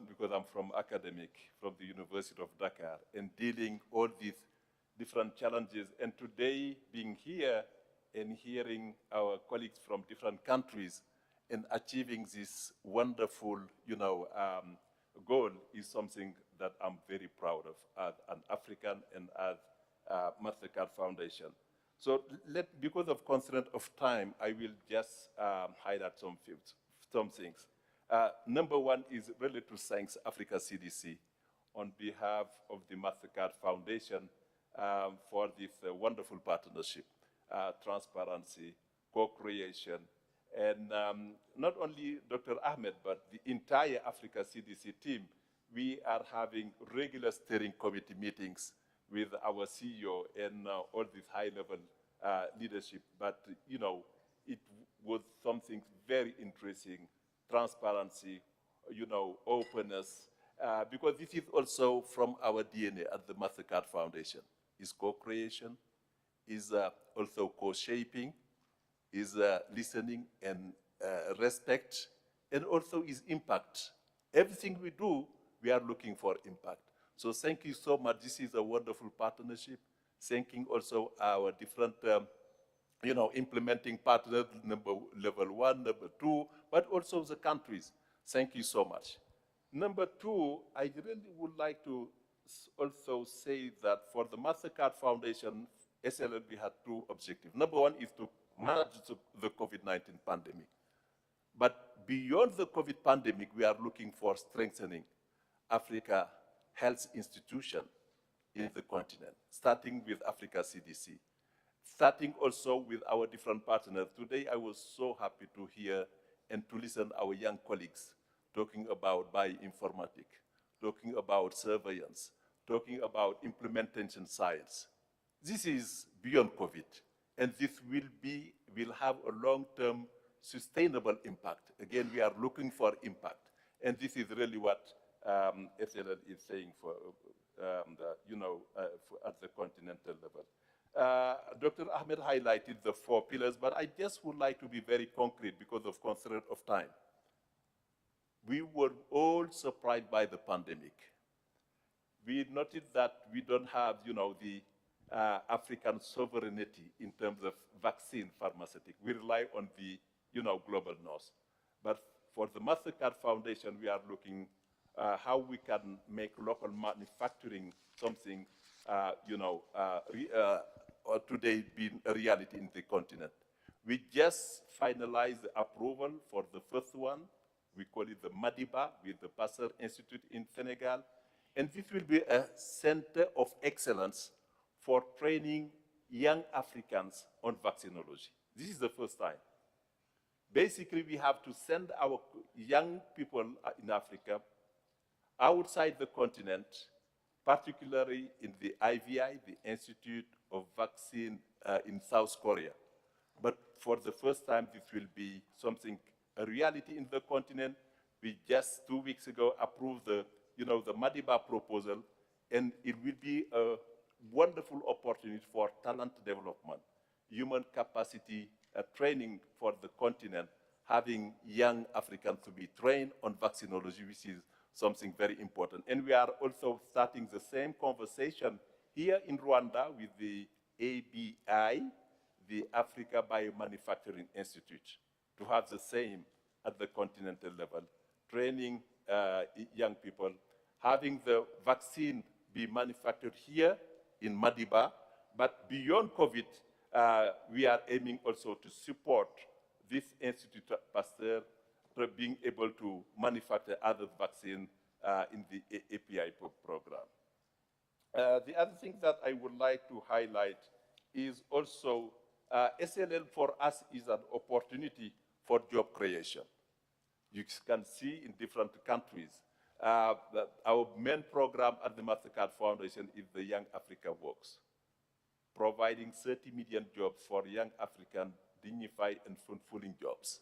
because I'm from Epidemic, from the University of Dakar, and dealing all these different challenges. And today, being here and hearing our colleagues from different countries and achieving this wonderful, goal is something that I'm very proud of as an African and as MasterCard Foundation. So because of constraint of time, I will just highlight some things. Number one is really to thank Africa CDC on behalf of the MasterCard Foundation for this wonderful partnership, transparency, co-creation, and not only Dr. Ahmed, but the entire Africa CDC team. We are having regular steering committee meetings with our CEO and all this high-level leadership. But, it was something very interesting, transparency, openness, because this is also from our DNA at the MasterCard Foundation. Is co-creation, is also co-shaping, is listening and respect, and also is impact. Everything we do, we are looking for impact. So thank you so much. This is a wonderful partnership. Thanking also our different, implementing partners, level 1, number 2, but also the countries. Thank you so much. Number 2, I really would like to also say that for the MasterCard Foundation, SLL, we had 2 objectives. Number 1 is to manage the COVID-19 pandemic. But beyond the COVID pandemic, we are looking for strengthening Africa health institution in the continent, starting with Africa CDC, starting also with our different partners. Today, I was so happy to hear and to listen our young colleagues talking about bioinformatics, talking about surveillance, talking about implementation science. This is beyond COVID, and this will have a long-term sustainable impact. Again, we are looking for impact, and this is really what SLL is saying for, at the continental level. Dr. Ahmed highlighted the 4 pillars, but I just would like to be very concrete because of constraint of time. We were all surprised by the pandemic. We noted that we don't have, the African sovereignty in terms of vaccine pharmaceutic. We rely on the, global north. But for the MasterCard Foundation, we are looking how we can make local manufacturing something, today being a reality in the continent. We just finalized the approval for the first one. We call it the Madiba with the Pasteur Institute in Senegal. And this will be a center of excellence for training young Africans on vaccinology. This is the first time. Basically, we have to send our young people in Africa outside the continent, particularly in the IVI, the Institute of Vaccine in South Korea. But for the first time, this will be something, a reality in the continent. We just 2 weeks ago approved the Madiba proposal, and it will be a wonderful opportunity for talent development, human capacity training for the continent, having young Africans to be trained on vaccinology, which is something very important. And we are also starting the same conversation here in Rwanda with the ABI, the Africa Biomanufacturing Institute, to have the same at the continental level, training young people, having the vaccine be manufactured here in Madiba, but beyond COVID, we are aiming also to support this Institute Pasteur being able to manufacture other vaccines in the API program. The other thing that I would like to highlight is also SLL for us is an opportunity for job creation. You can see in different countries that our main program at the MasterCard Foundation is the Young Africa Works, providing 30 million jobs for young African dignified and fulfilling jobs.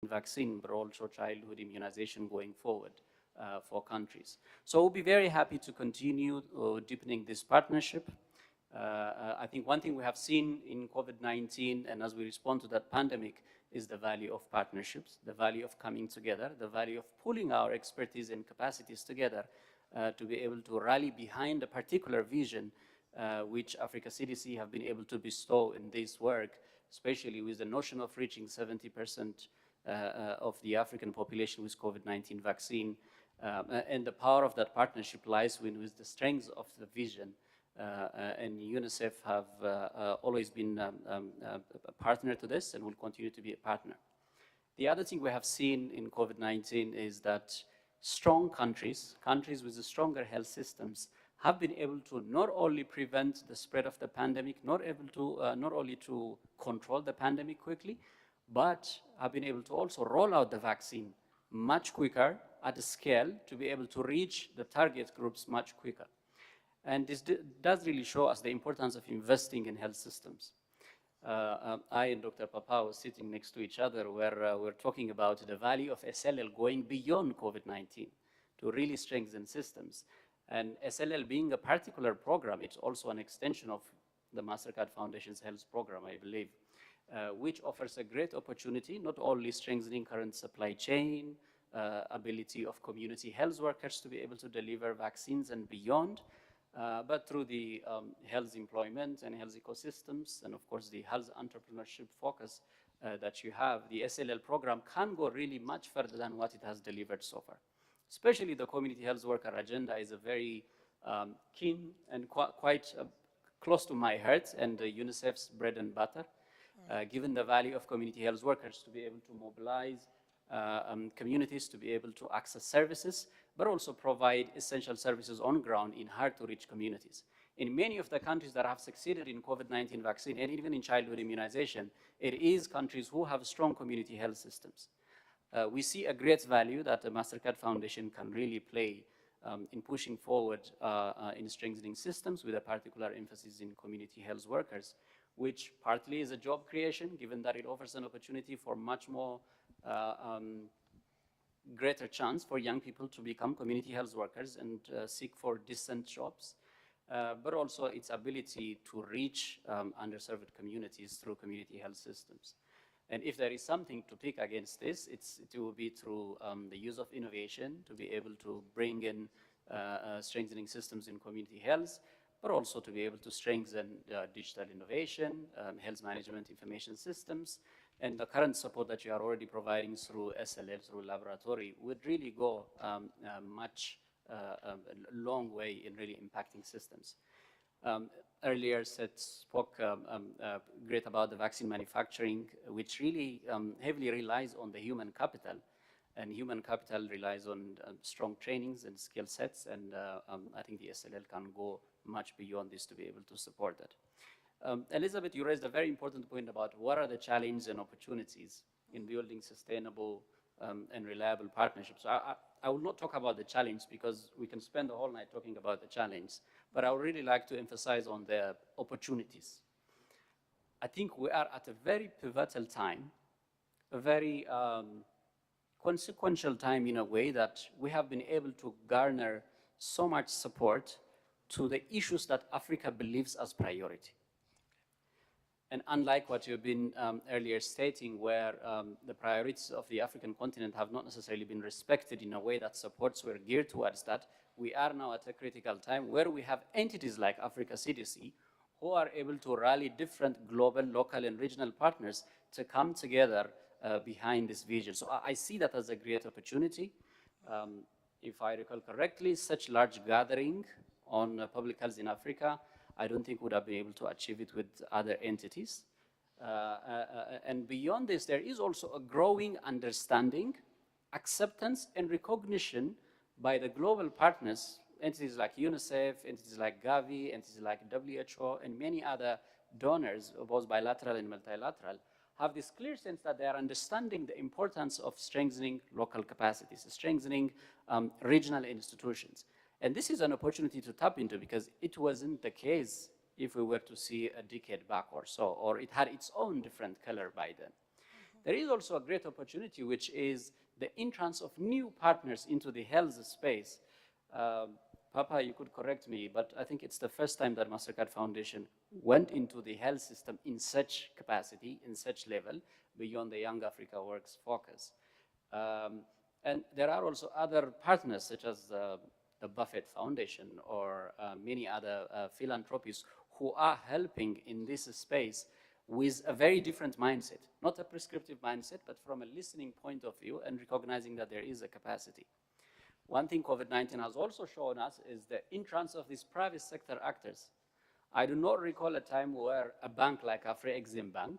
vaccine, but also childhood immunization going forward for countries. So we'll be very happy to continue deepening this partnership. I think one thing we have seen in COVID-19 and as we respond to that pandemic is the value of partnerships, the value of coming together, the value of pulling our expertise and capacities together to be able to rally behind a particular vision which Africa CDC have been able to bestow in this work, especially with the notion of reaching 70% of the African population with COVID-19 vaccine. And the power of that partnership lies with the strength of the vision. And UNICEF have always been a partner to this and will continue to be a partner. The other thing we have seen in COVID-19 is that strong countries with the stronger health systems, have been able to not only prevent the spread of the pandemic, not only to control the pandemic quickly, but have been able to also roll out the vaccine much quicker at a scale to be able to reach the target groups much quicker. And this does really show us the importance of investing in health systems. I and Dr. Papa was sitting next to each other where we're talking about the value of SLL going beyond COVID-19 to really strengthen systems. And SLL being a particular program, it's also an extension of the MasterCard Foundation's health program, I believe, which offers a great opportunity, not only strengthening current supply chain, ability of community health workers to be able to deliver vaccines and beyond, but through the health employment and health ecosystems, and of course the health entrepreneurship focus that you have, the SLL program can go really much further than what it has delivered so far. Especially the community health worker agenda is a very keen and quite close to my heart and UNICEF's bread and butter, given the value of community health workers to be able to mobilize communities to be able to access services, but also provide essential services on ground in hard-to-reach communities. In many of the countries that have succeeded in COVID-19 vaccine and even in childhood immunization, it is countries who have strong community health systems. We see a great value that the MasterCard Foundation can really play in pushing forward in strengthening systems with a particular emphasis in community health workers, which partly is a job creation, given that it offers an opportunity for much more greater chance for young people to become community health workers and seek for decent jobs, but also its ability to reach underserved communities through community health systems. And if there is something to pick against this, it will be through the use of innovation to be able to bring in strengthening systems in community health, but also to be able to strengthen digital innovation, health management information systems, and the current support that you are already providing through SLL, through laboratory, would really go a long way in really impacting systems. Earlier spoke great about the vaccine manufacturing, which really heavily relies on the human capital. And human capital relies on strong trainings and skill sets, and I think the SLL can go much beyond this to be able to support that. Elizabeth, you raised a very important point about what are the challenges and opportunities in building sustainable and reliable partnerships. So I will not talk about the challenge because we can spend the whole night talking about the challenge, but I would really like to emphasize on the opportunities. I think we are at a very pivotal time, a very consequential time in a way that we have been able to garner so much support to the issues that Africa believes as priority. And unlike what you've been earlier stating, where the priorities of the African continent have not necessarily been respected in a way that supports were geared towards that, we are now at a critical time where we have entities like Africa CDC who are able to rally different global, local, and regional partners to come together behind this vision. So I see that as a great opportunity. If I recall correctly, such large gathering on public health in Africa, I don't think would have been able to achieve it with other entities. And beyond this, there is also a growing understanding, acceptance, and recognition by the global partners, entities like UNICEF, entities like Gavi, entities like WHO, and many other donors, both bilateral and multilateral, have this clear sense that they are understanding the importance of strengthening local capacities, strengthening regional institutions. And this is an opportunity to tap into because it wasn't the case if we were to see a decade back or so, or it had its own different color by then. There is also a great opportunity, which is the entrance of new partners into the health space. Papa, you could correct me, but I think it's the first time that MasterCard Foundation went into the health system in such capacity, in such level, beyond the Young Africa Works focus. And there are also other partners, such as the Buffett Foundation or many other philanthropies who are helping in this space with a very different mindset, not a prescriptive mindset, but from a listening point of view and recognizing that there is a capacity. One thing COVID-19 has also shown us is the entrance of these private sector actors. I do not recall a time where a bank like Afri-Exim Bank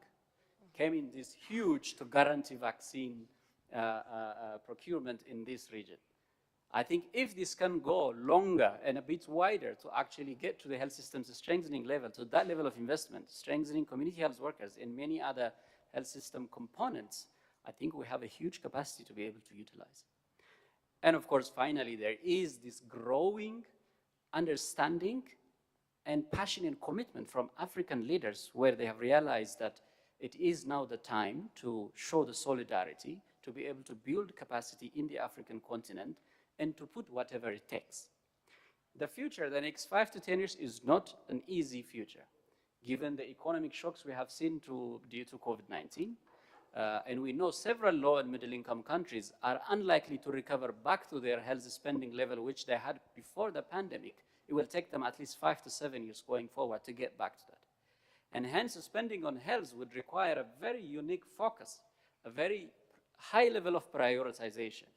came in this huge to guarantee vaccine procurement in this region. I think if this can go longer and a bit wider to actually get to the health system's strengthening level, to that level of investment, strengthening community health workers and many other health system components, I think we have a huge capacity to be able to utilize. And of course, finally, there is this growing understanding and passion and commitment from African leaders where they have realized that it is now the time to show the solidarity, to be able to build capacity in the African continent and to put whatever it takes. The future, the next 5 to 10 years, is not an easy future, given the economic shocks we have seen due to COVID-19. And we know several low and middle income countries are unlikely to recover back to their health spending level, which they had before the pandemic. It will take them at least 5 to 7 years going forward to get back to that. And hence, spending on health would require a very unique focus, a very high level of prioritization.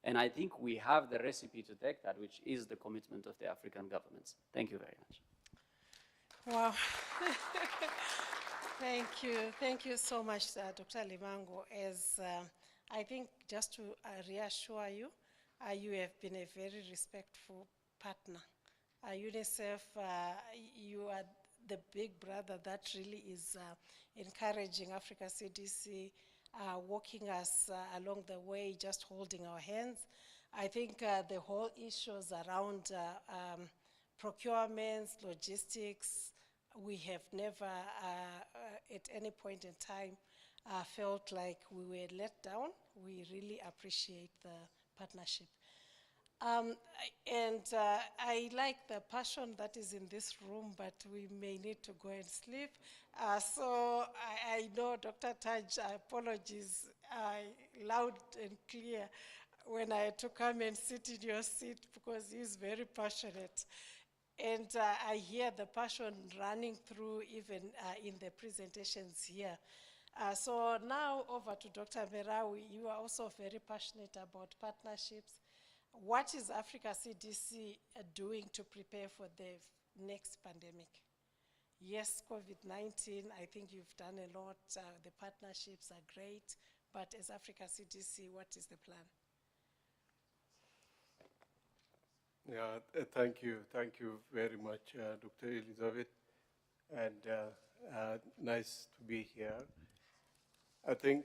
And I think we have the recipe to take that, which is the commitment of the African governments. Thank you very much. Wow. Thank you so much, Dr. Limango. As I think just to reassure you, you have been a very respectful partner. UNICEF, you are the big brother that really is encouraging Africa CDC, walking us along the way, just holding our hands. I think the whole issues around procurements, logistics, we have never at any point in time felt like we were let down. We really appreciate the partnership. I like the passion that is in this room, but we may need to go and sleep. So I know Dr. Taj, apologies, loud and clear when I had to come and sit in your seat because he's very passionate. And I hear the passion running through even in the presentations here. So now over to Dr. Merawi. You are also very passionate about partnerships. What is Africa CDC doing to prepare for the next pandemic? Yes, COVID-19, I think you've done a lot. The partnerships are great. But as Africa CDC, what is the plan? Yeah, thank you. Thank you very much, Dr. Elizabeth. And nice to be here. I think